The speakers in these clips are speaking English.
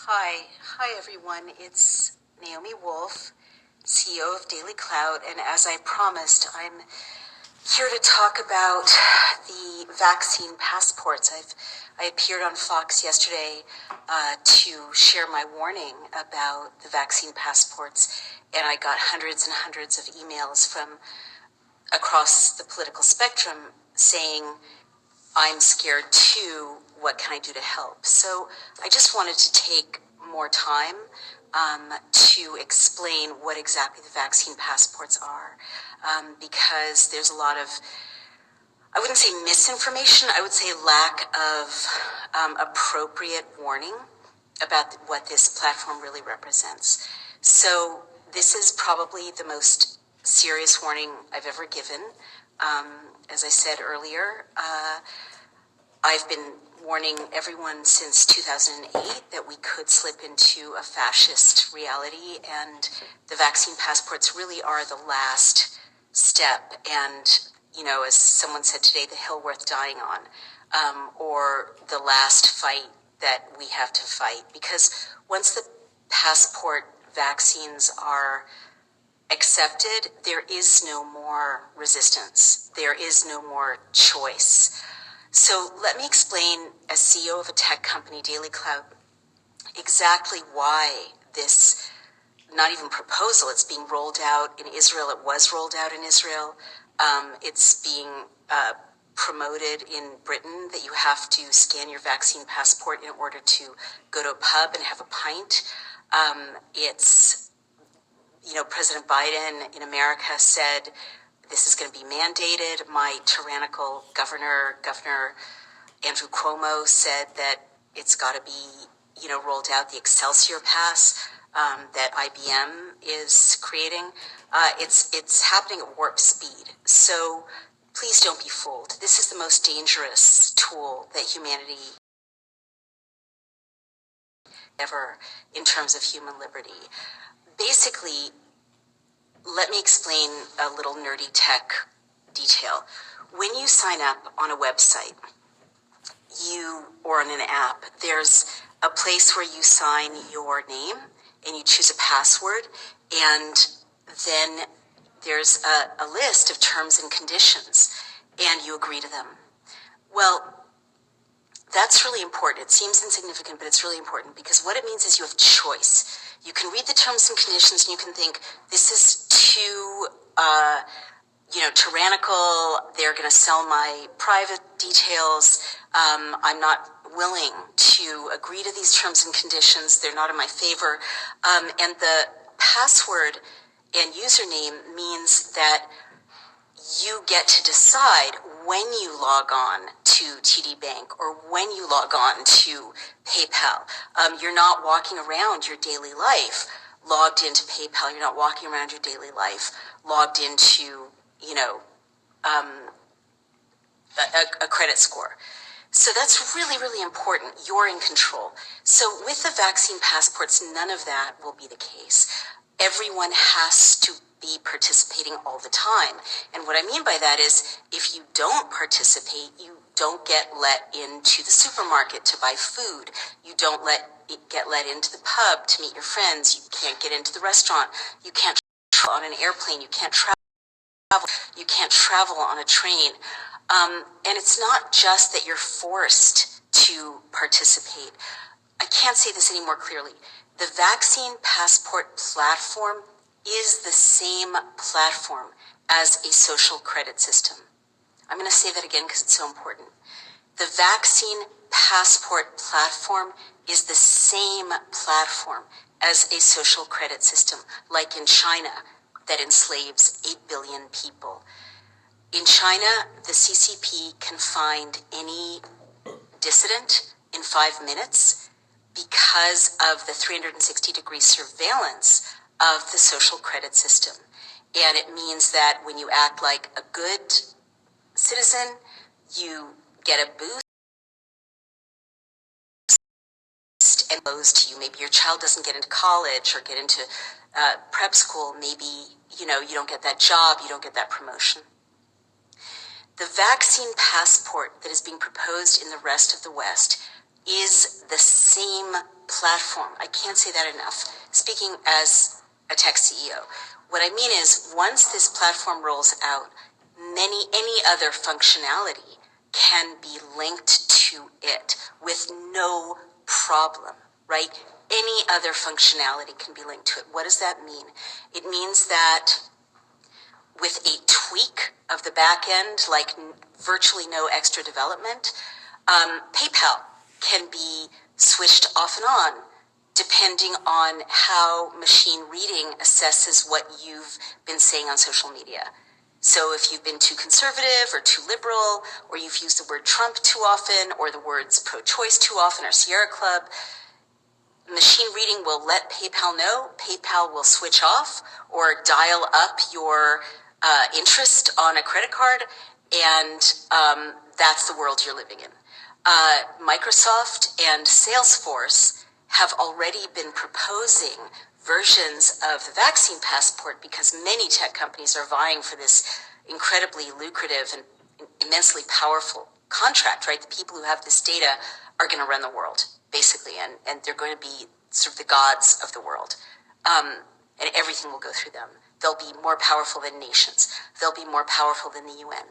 Hi everyone. It's Naomi Wolf, CEO of Daily Cloud, and as I promised, I'm here to talk about the vaccine passports. I appeared on Fox yesterday to share my warning about the vaccine passports, and I got hundreds and hundreds of emails from across the political spectrum saying, I'm scared too, what can I do to help? So I just wanted to take more time to explain what exactly the vaccine passports are, because there's a lot of, I wouldn't say misinformation, I would say lack of appropriate warning about what this platform really represents. So this is probably the most serious warning I've ever given. As I said earlier, I've been warning everyone since 2008 that we could slip into a fascist reality, and the vaccine passports really are the last step and, you know, as someone said today, the hill worth dying on, or the last fight that we have to fight. Because once the passport vaccines are accepted, there is no more resistance. There is no more choice. So let me explain, as CEO of a tech company, Daily Cloud, exactly why this, not even proposal, it's being rolled out in Israel. It was rolled out in Israel. It's being promoted in Britain that you have to scan your vaccine passport in order to go to a pub and have a pint. President Biden in America said this is going to be mandated. My tyrannical Governor Andrew Cuomo, said that it's got to be, rolled out. The Excelsior Pass that IBM is creating, it's happening at warp speed. So please don't be fooled. This is the most dangerous tool that humanity ever in terms of human liberty. Basically, let me explain a little nerdy tech detail. When you sign up on a website, or on an app, there's a place where you sign your name and you choose a password, and then there's a list of terms and conditions, and you agree to them. Well, that's really important. It seems insignificant, but it's really important because what it means is you have choice. You can read the terms and conditions and you can think, this is too, tyrannical. They're going to sell my private details. I'm not willing to agree to these terms and conditions. They're not in my favor. And the password and username means that you get to decide when you log on to TD Bank or when you log on to PayPal. You're not walking around your daily life logged into PayPal. You're not walking around your daily life logged into, a credit score. So that's really, really important. You're in control. So with the vaccine passports, none of that will be the case. Everyone has to be participating all the time. And what I mean by that is if you don't participate, you don't get let into the supermarket to buy food. You don't get let into the pub to meet your friends. You can't get into the restaurant. You can't travel on an airplane. You can't travel. You can't travel on a train. And it's not just that you're forced to participate. I can't say this any more clearly. The vaccine passport platform is the same platform as a social credit system. I'm going to say that again because it's so important. The vaccine passport platform is the same platform as a social credit system, like in China, that enslaves 8 billion people. In China, the CCP can find any dissident in 5 minutes because of the 360-degree surveillance of the social credit system. And it means that when you act like a good citizen, you get a boost and goes to you. Maybe your child doesn't get into college or get into prep school. Maybe, you don't get that job, you don't get that promotion. The vaccine passport that is being proposed in the rest of the West is the same platform. I can't say that enough. Speaking as a tech CEO, what I mean is once this platform rolls out, any other functionality can be linked to it with no problem, right? Any other functionality can be linked to it. What does that mean? It means that with a tweak of the back end, like virtually no extra development, PayPal can be switched off and on depending on how machine reading assesses what you've been saying on social media. So if you've been too conservative or too liberal, or you've used the word Trump too often, or the words pro-choice too often, or Sierra Club, machine reading will let PayPal know. PayPal will switch off or dial up your interest on a credit card, and that's the world you're living in. Microsoft and Salesforce have already been proposing versions of the vaccine passport because many tech companies are vying for this incredibly lucrative and immensely powerful contract, right? The people who have this data are going to run the world, basically, and they're going to be sort of the gods of the world. And everything will go through them. They'll be more powerful than nations. They'll be more powerful than the UN.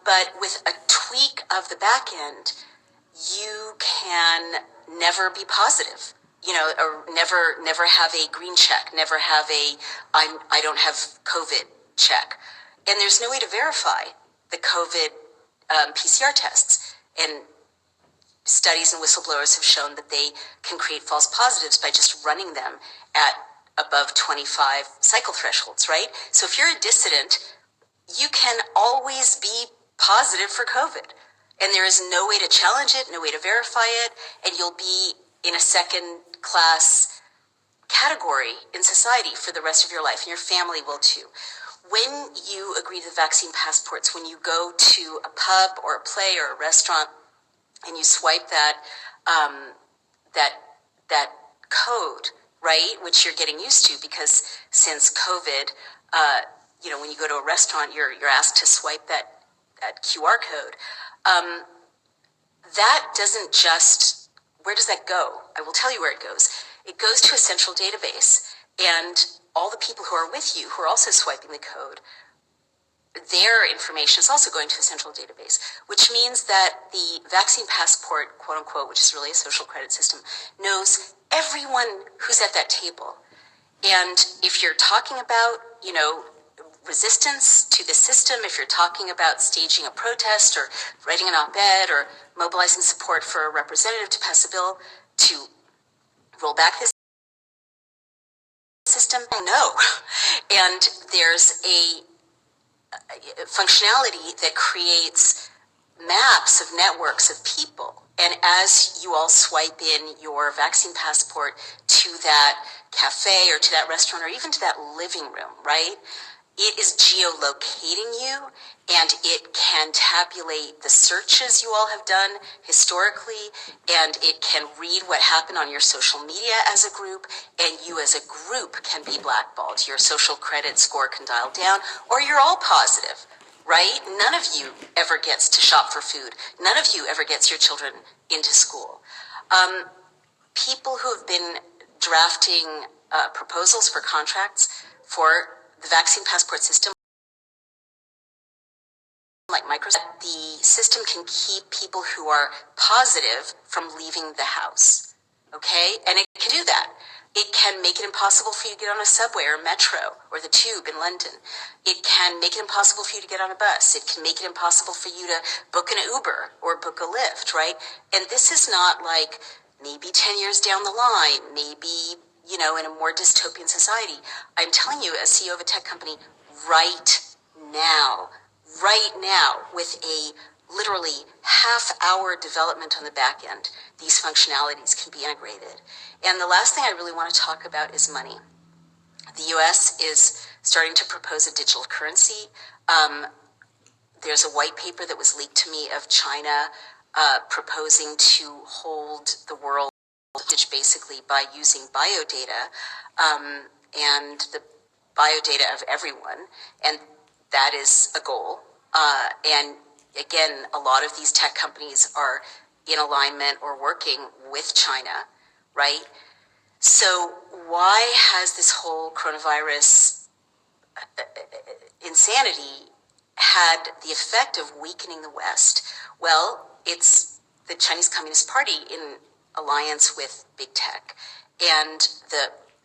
But with a tweak of the back end, you can never be positive. You know, or never have a green check, never have a I don't have COVID check. And there's no way to verify the COVID PCR tests. And studies and whistleblowers have shown that they can create false positives by just running them at above 25 cycle thresholds, right? So if you're a dissident, you can always be positive for COVID. And there is no way to challenge it, no way to verify it, and you'll be in a second-class category in society for the rest of your life, and your family will too. When you agree to the vaccine passports, when you go to a pub or a play or a restaurant, and you swipe that that code, right, which you're getting used to because since COVID, you know, when you go to a restaurant, you're asked to swipe that QR code. That doesn't just, where does that go? I will tell you where it goes. It goes to a central database, and all the people who are with you, who are also swiping the code, their information is also going to a central database, which means that the vaccine passport, quote unquote, which is really a social credit system, knows everyone who's at that table. And if you're talking about, you know, resistance to the system, if you're talking about staging a protest or writing an op-ed or mobilizing support for a representative to pass a bill to roll back this system, no. And there's a functionality that creates maps of networks of people. And as you all swipe in your vaccine passport to that cafe or to that restaurant or even to that living room, right? It is geolocating you, and it can tabulate the searches you all have done historically, and it can read what happened on your social media as a group, and you as a group can be blackballed. Your social credit score can dial down, or you're all positive, right? None of you ever gets to shop for food. None of you ever gets your children into school. People who have been drafting proposals for contracts for the vaccine passport system, like Microsoft, the system can keep people who are positive from leaving the house, okay? And it can do that. It can make it impossible for you to get on a subway or metro or the tube in London. It can make it impossible for you to get on a bus. It can make it impossible for you to book an Uber or book a Lyft, right? And this is not like maybe 10 years down the line, maybe, you know, in a more dystopian society. I'm telling you, as CEO of a tech company, right now, with a literally half-hour development on the back end, these functionalities can be integrated. And the last thing I really want to talk about is money. The US is starting to propose a digital currency. There's a white paper that was leaked to me of China proposing to hold the world basically by using biodata and the biodata of everyone, and that is a goal. And again, a lot of these tech companies are in alignment or working with China right? So why has this whole coronavirus insanity had the effect of weakening the West? Well, it's the Chinese Communist Party in alliance with big tech. And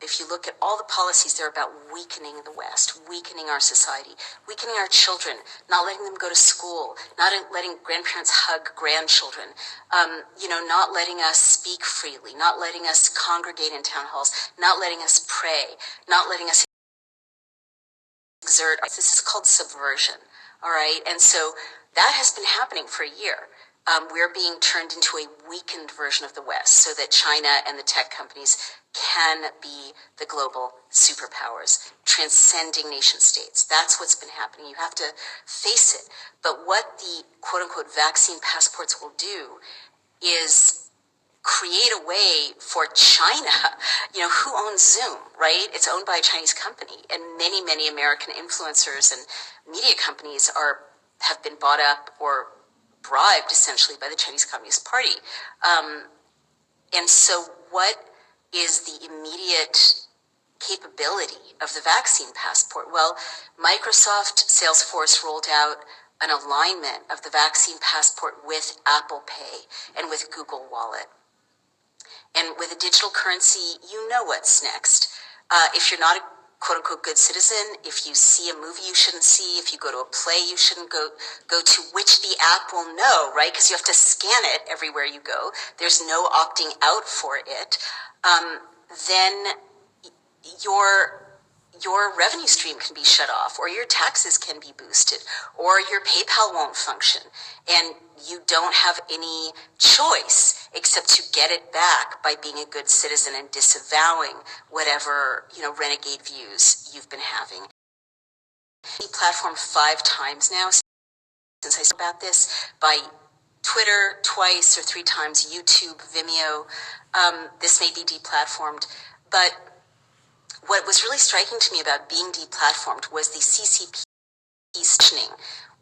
if you look at all the policies, they're about weakening the West, weakening our society, weakening our children, not letting them go to school, not letting grandparents hug grandchildren, not letting us speak freely, not letting us congregate in town halls, not letting us pray, not letting us exert. This is called subversion, all right? And so that has been happening for a year. We're being turned into a weakened version of the West so that China and the tech companies can be the global superpowers, transcending nation states. That's what's been happening. You have to face it. But what the quote-unquote vaccine passports will do is create a way for China, who owns Zoom, right? It's owned by a Chinese company, and many, many American influencers and media companies have been bought up or bribed essentially by the Chinese Communist Party. And so what is the immediate capability of the vaccine passport? Well, Microsoft Salesforce rolled out an alignment of the vaccine passport with Apple Pay and with Google Wallet. And with a digital currency, you know what's next. If you're not a quote-unquote good citizen, if you see a movie you shouldn't see, if you go to a play you shouldn't go to, which the app will know, right? Because you have to scan it everywhere you go. There's no opting out for it. Then your revenue stream can be shut off, or your taxes can be boosted, or your PayPal won't function, and you don't have any choice except to get it back by being a good citizen and disavowing whatever, renegade views you've been having. Platform 5 times now since I spoke about this, by Twitter twice or 3 times, YouTube, Vimeo. This may be deplatformed, but what was really striking to me about being deplatformed was the CCP positioning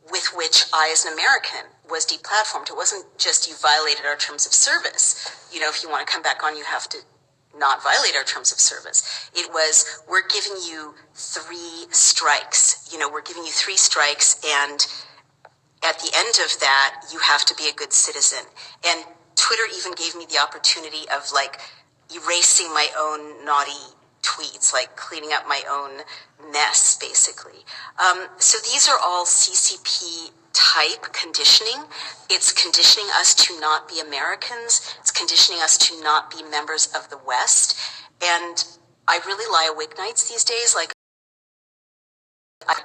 with which I, as an American, was deplatformed. It wasn't just you violated our terms of service. If you want to come back on, you have to not violate our terms of service. It was, we're giving you 3 strikes. We're giving you 3 strikes, and at the end of that, you have to be a good citizen. And Twitter even gave me the opportunity of erasing my own naughty tweets, cleaning up my own mess, basically. So these are all CCP type conditioning. It's conditioning us to not be Americans. It's conditioning us to not be members of the West. And I really lie awake nights these days,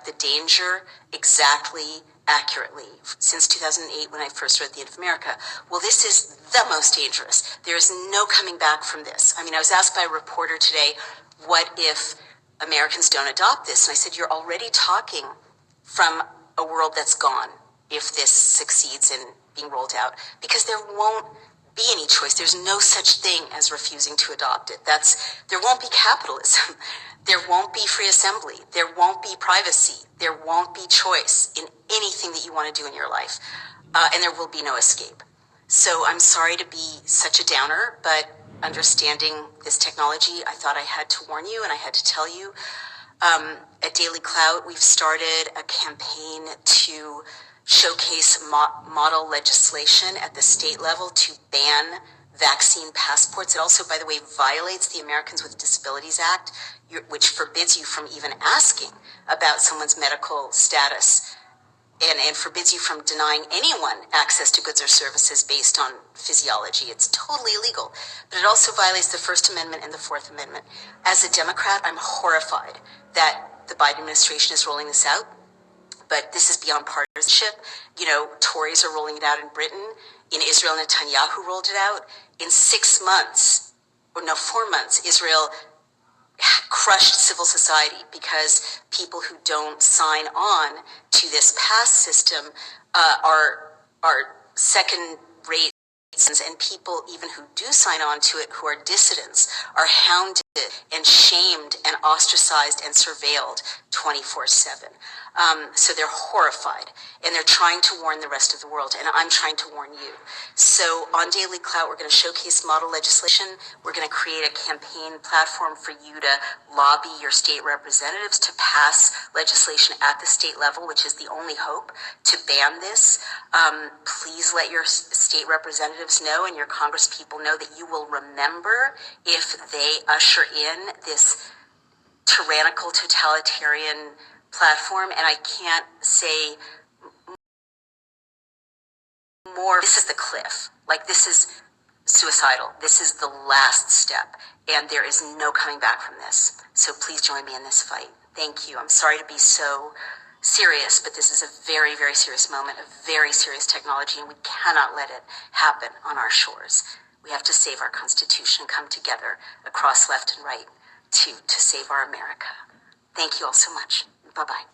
the danger exactly accurately since 2008 when I first read The End of America. Well, this is the most dangerous. There is no coming back from this. I was asked by a reporter today, what if Americans don't adopt this? And I said, you're already talking from a world that's gone if this succeeds in being rolled out, because there won't be any choice. There's no such thing as refusing to adopt it. There won't be capitalism. There won't be free assembly. There won't be privacy. There won't be choice in anything that you want to do in your life. And there will be no escape. So I'm sorry to be such a downer, but understanding this technology, I thought I had to warn you and I had to tell you. At Daily Clout, we've started a campaign to showcase model legislation at the state level to ban vaccine passports. It also, by the way, violates the Americans with Disabilities Act, which forbids you from even asking about someone's medical status and forbids you from denying anyone access to goods or services based on physiology. It's totally illegal. But it also violates the First Amendment and the Fourth Amendment. As a Democrat, I'm horrified that the Biden administration is rolling this out. But this is beyond partisanship. Tories are rolling it out in Britain. In Israel, Netanyahu rolled it out. In 4 months, Israel crushed civil society because people who don't sign on to this pass system are second-rate citizens, and people even who do sign on to it, who are dissidents, are hounded and shamed and ostracized and surveilled 24/7. So they're horrified, and they're trying to warn the rest of the world, and I'm trying to warn you. So on Daily Clout, we're going to showcase model legislation. We're going to create a campaign platform for you to lobby your state representatives to pass legislation at the state level, which is the only hope to ban this. Please let your state representatives know and your congresspeople know that you will remember if they usher in this tyrannical, totalitarian platform. And I can't say more. This is the cliff. Like, this is suicidal. This is the last step, and there is no coming back from this. So please join me in this fight. Thank you. I'm sorry to be so serious, but this is a very, very serious moment, a very serious technology, and we cannot let it happen on our shores. We have to save our Constitution, come together across left and right to save our America. Thank you all so much. Bye-bye.